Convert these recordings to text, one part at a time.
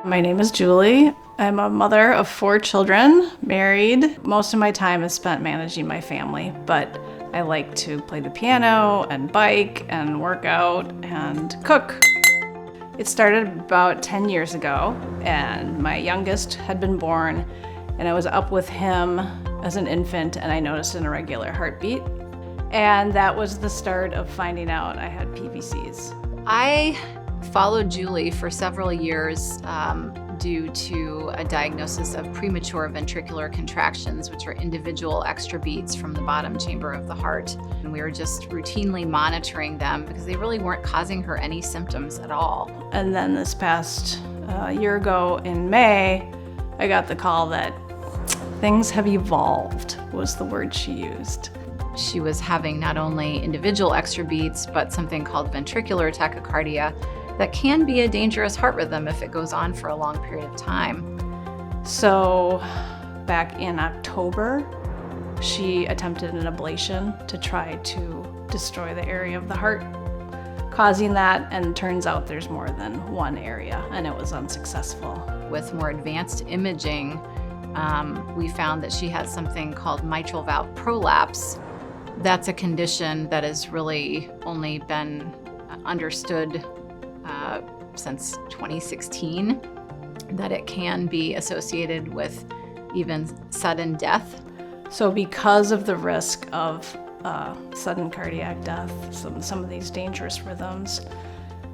My name is Julie. I'm a mother of 4 children, married. Most of my time is spent managing my family, but I like to play the piano and bike and work out and cook. It started about 10 years ago, and my youngest had been born, and I was up with him as an infant, and I noticed an irregular heartbeat. And that was the start of finding out I had PVCs. I followed Julie for several years due to a diagnosis of premature ventricular contractions, which are individual extra beats from the bottom chamber of the heart. And we were just routinely monitoring them because they really weren't causing her any symptoms at all. And then this past year ago in May, I got the call that things have evolved, was the word she used. She was having not only individual extra beats, but something called ventricular tachycardia that can be a dangerous heart rhythm if it goes on for a long period of time. So back in October, she attempted an ablation to try to destroy the area of the heart causing that, and turns out there's more than one area, and it was unsuccessful. With more advanced imaging, we found that she had something called mitral valve prolapse. That's a condition that has really only been understood since 2016, that it can be associated with even sudden death. So because of the risk of sudden cardiac death, some of these dangerous rhythms,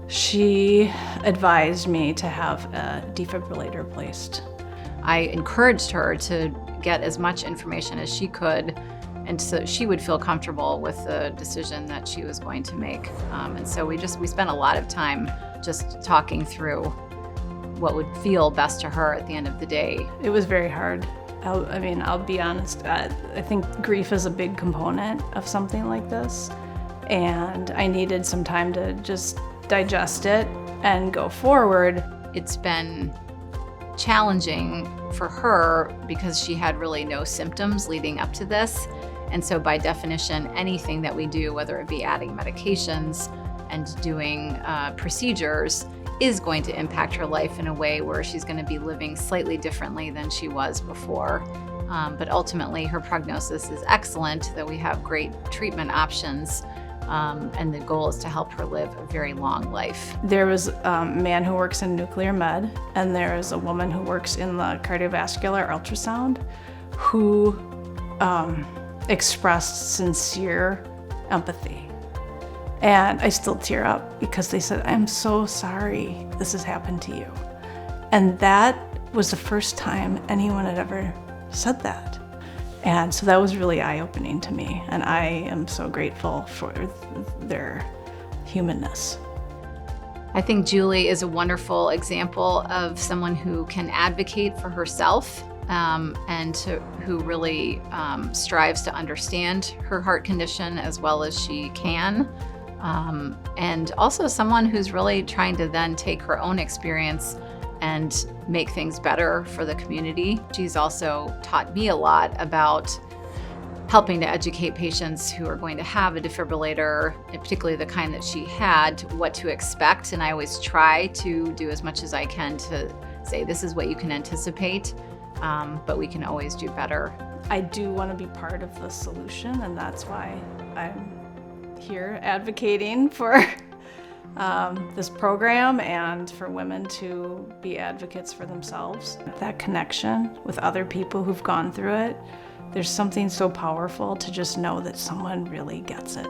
she advised me to have a defibrillator placed. I encouraged her to get as much information as she could, and so she would feel comfortable with the decision that she was going to make. And so we spent a lot of time just talking through what would feel best to her at the end of the day. It was very hard. I'll be honest, I think grief is a big component of something like this, and I needed some time to just digest it and go forward. It's been challenging for her because she had really no symptoms leading up to this. And so by definition, anything that we do, whether it be adding medications and doing procedures, is going to impact her life in a way where she's going to be living slightly differently than she was before. But ultimately, her prognosis is excellent, that we have great treatment options, and the goal is to help her live a very long life. There was a man who works in nuclear med, and there is a woman who works in the cardiovascular ultrasound who expressed sincere empathy. And I still tear up because they said, "I'm so sorry this has happened to you." And that was the first time anyone had ever said that. And so that was really eye-opening to me, and I am so grateful for their humanness. I think Julie is a wonderful example of someone who can advocate for herself and who really strives to understand her heart condition as well as she can. And also someone who's really trying to then take her own experience and make things better for the community. She's also taught me a lot about helping to educate patients who are going to have a defibrillator, and particularly the kind that she had, what to expect. And I always try to do as much as I can to say, this is what you can anticipate, but we can always do better. I do want to be part of the solution, and that's why I'm here advocating for this program and for women to be advocates for themselves. That connection with other people who've gone through it, there's something so powerful to just know that someone really gets it.